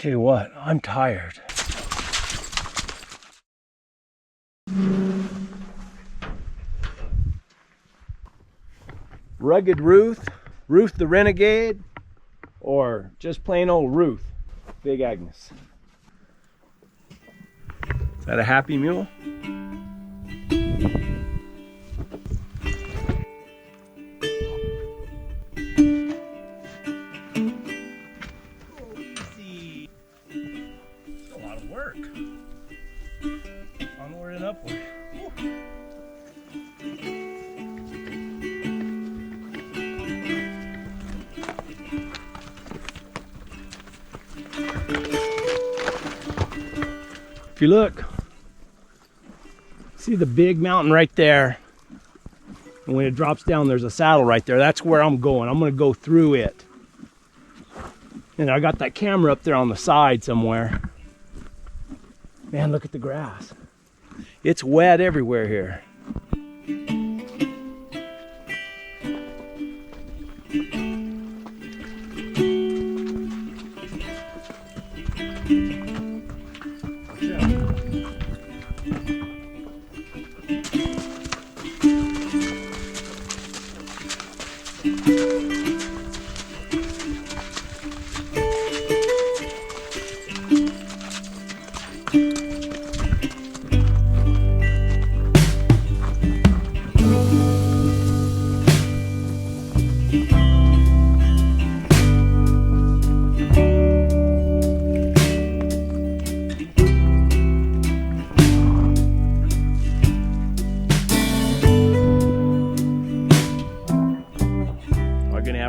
tell you what, I'm tired. Rugged Ruth, Ruth the Renegade, or just plain old Ruth, Big Agnes. Is that a happy mule? Easy. It's a lot of work. Onward and upward. Woo. If you look, see the big mountain right there, and when it drops down there's a saddle right there. That's where I'm going. I'm going to go through it, and I got that camera up there on the side somewhere. Man, look at the grass. It's wet everywhere here.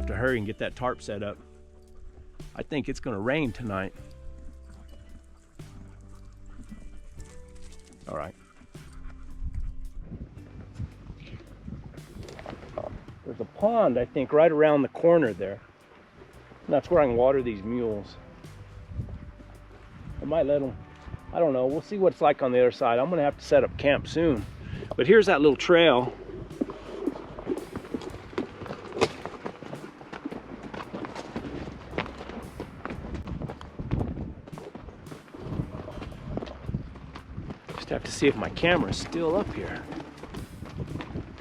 To hurry and get that tarp set up. I think it's going to rain tonight. All right. There's a pond, I think, right around the corner there. And that's where I can water these mules. I might let them, I don't know. We'll see what it's like on the other side. I'm going to have to set up camp soon. But here's that little trail. Have to see if my camera's still up here.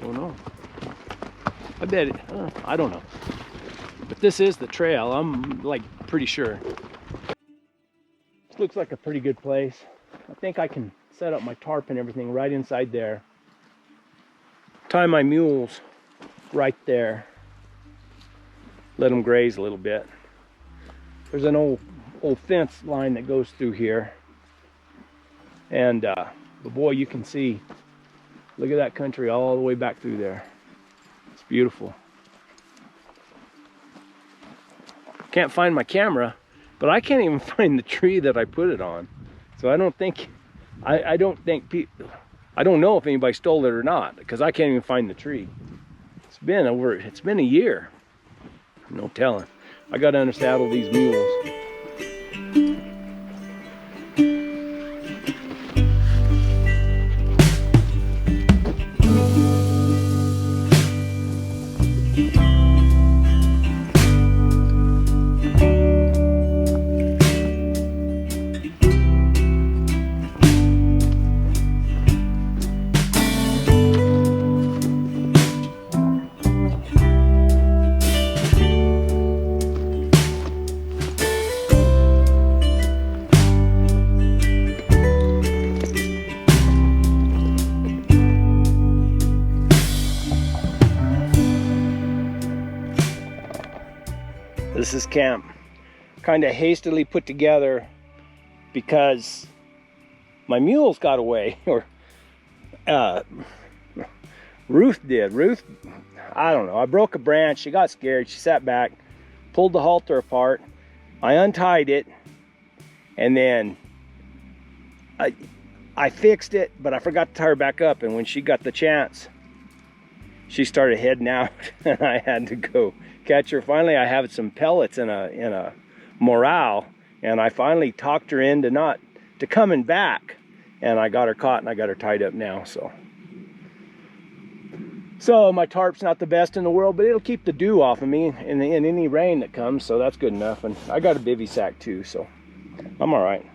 Don't know. I bet it, I don't know. But this is the trail. I'm like pretty sure. This looks like a pretty good place. I think I can set up my tarp and everything right inside there. Tie my mules right there. Let them graze a little bit. There's an old fence line that goes through here. And but boy, you can see, look at that country all the way back through there. It's beautiful. Can't find my camera, but I can't even find the tree that I put it on. So I don't think, I don't know if anybody stole it or not, because I can't even find the tree. It's been a year. No telling. I got to unsaddle these mules. This is camp, kind of hastily put together because my mules got away, or Ruth did. Ruth, I don't know, I broke a branch, she got scared, she sat back, pulled the halter apart, I untied it, and then I fixed it, but I forgot to tie her back up, and when she got the chance, she started heading out, and I had to go catch her. Finally, I have some pellets in a morale, and I finally talked her into to coming back, and I got her caught and I got her tied up now. So my tarp's not the best in the world, but it'll keep the dew off of me in any rain that comes, so that's good enough. And I got a bivy sack too, so I'm all right.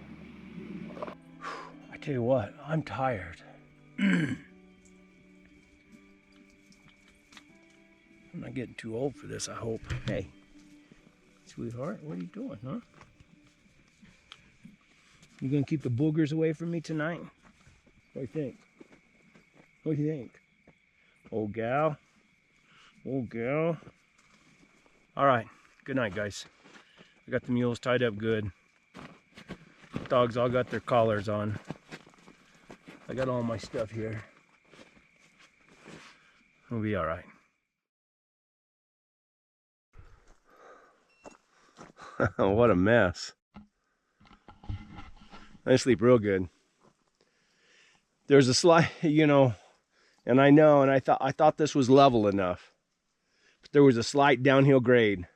I tell you what, I'm tired. I'm not getting too old for this, I hope. Hey, sweetheart, what are you doing, huh? You gonna keep the boogers away from me tonight? What do you think? What do you think? Old gal? Old gal? All right, good night, guys. I got the mules tied up good. Dogs all got their collars on. I got all my stuff here. We'll be all right. What a mess. I sleep real good. There's a slight, you know, and I know, and I thought this was level enough. But there was a slight downhill grade.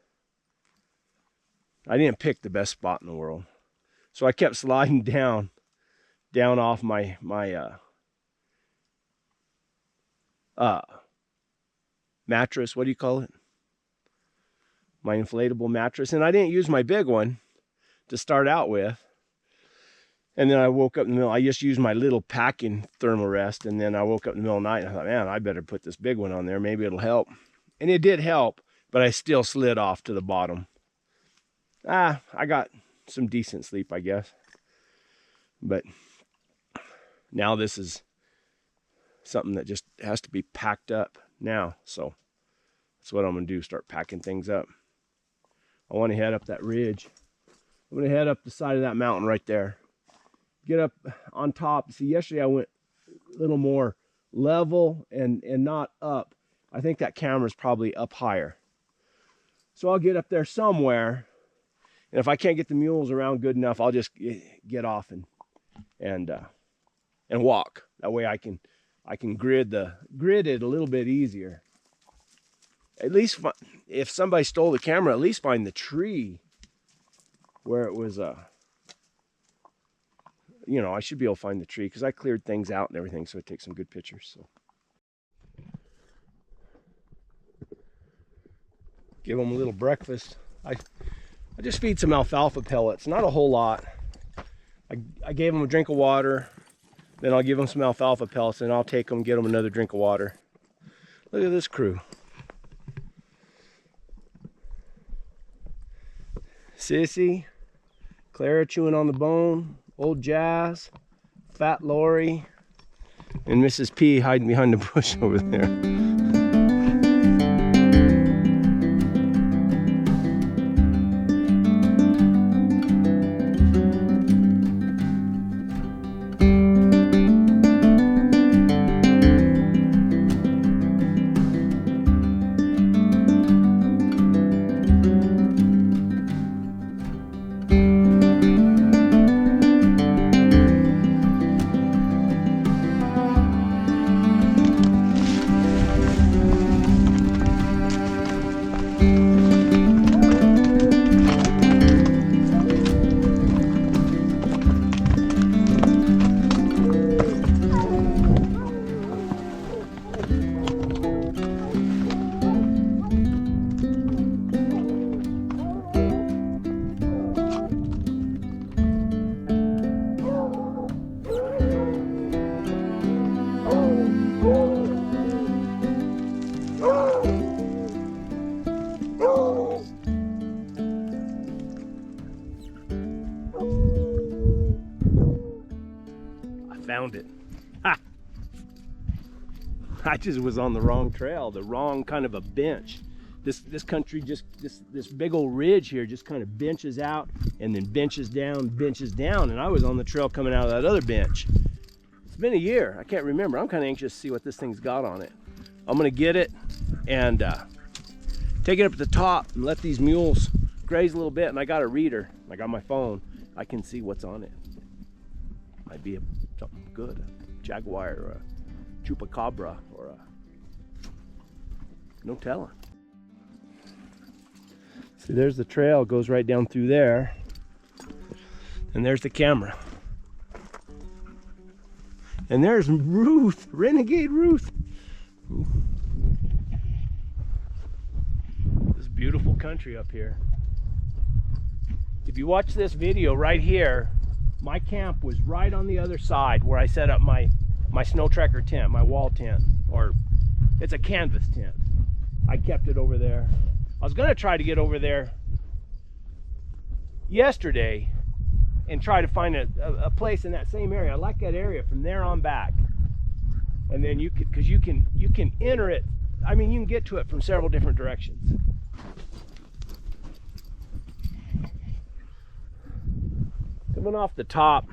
I didn't pick the best spot in the world. So I kept sliding down off my mattress. What do you call it? My inflatable mattress. And I didn't use my big one to start out with. And then I woke up in the middle. I just used my little packing thermal rest. And then I woke up in the middle of the night and I thought, man, I better put this big one on there. Maybe it'll help. And it did help, but I still slid off to the bottom. I got some decent sleep, I guess. But now this is something that just has to be packed up now. So that's what I'm going to do, start packing things up. I want to head up that ridge. I'm going to head up the side of that mountain right there. Get up on top. See, yesterday I went a little more level and not up. I think that camera's probably up higher. So I'll get up there somewhere. And if I can't get the mules around good enough, I'll just get off and walk. That way I can grid it a little bit easier. At least if somebody stole the camera, at least find the tree where it was. You know, I should be able to find the tree because I cleared things out and everything, so I take some good pictures. So give them a little breakfast. I just feed some alfalfa pellets, not a whole lot. I gave them a drink of water, then I'll give them some alfalfa pellets, and I'll take them, get them another drink of water. Look at this crew. Sissy, Clara chewing on the bone, old Jazz, Fat Lori, and Mrs. P hiding behind the bush over there. Found it. Ha! I just was on the wrong trail, the wrong kind of a bench. This country just this big old ridge here just kind of benches out and then benches down, and I was on the trail coming out of that other bench. It's been a year. I can't remember. I'm kind of anxious to see what this thing's got on it. I'm gonna get it and take it up to the top and let these mules graze a little bit. And I got a reader. I got my phone. I can see what's on it. Might be something good, a jaguar or a chupacabra or no telling. See, there's the trail, goes right down through there, and there's the camera. And there's Ruth, Renegade Ruth. This beautiful country up here. If you watch this video right here, my camp was right on the other side where I set up my snow tracker tent, my wall tent, or it's a canvas tent. I kept it over there. I was gonna try to get over there yesterday and try to find a place in that same area. I like that area from there on back. And then you could, because you can enter it. I mean, you can get to it from several different directions. Coming off the top,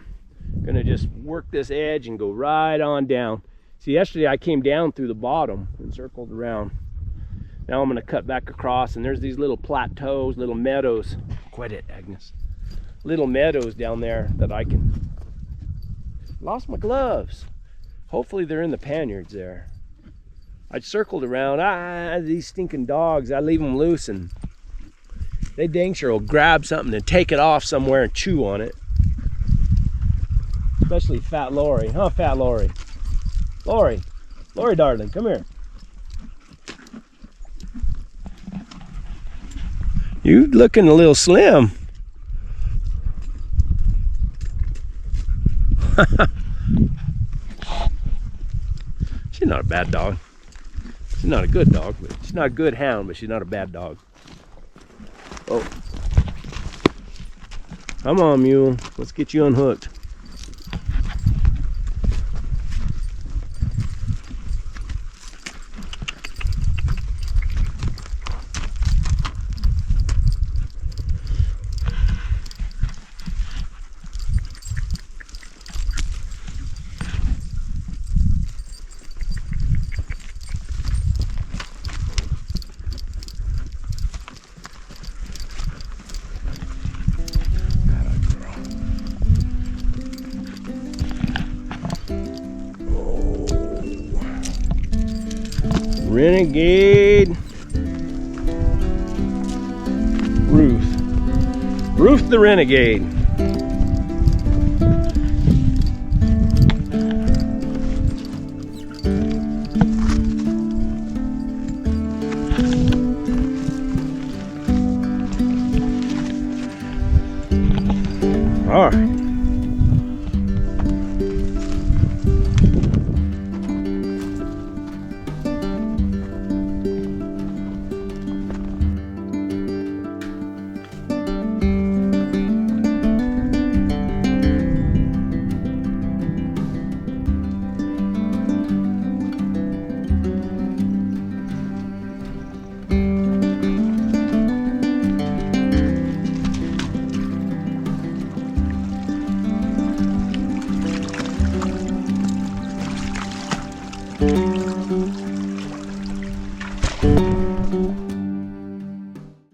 gonna just work this edge and go right on down. See, yesterday I came down through the bottom and circled around. Now I'm gonna cut back across, and there's these little plateaus, little meadows. Quit it, Agnes. Little meadows down there that I can. Lost my gloves. Hopefully they're in the panniers there. I circled around. These stinking dogs, I leave them loose and they dang sure will grab something and take it off somewhere and chew on it. Especially Fat Lori. Huh, Fat Lori? Lori, darling, come here. You looking a little slim. She's not a bad dog. She's not a good dog, but she's not a good hound, but she's not a bad dog. Oh. Come on, Mule. Let's get you unhooked. Renegade Ruth the Renegade. All right.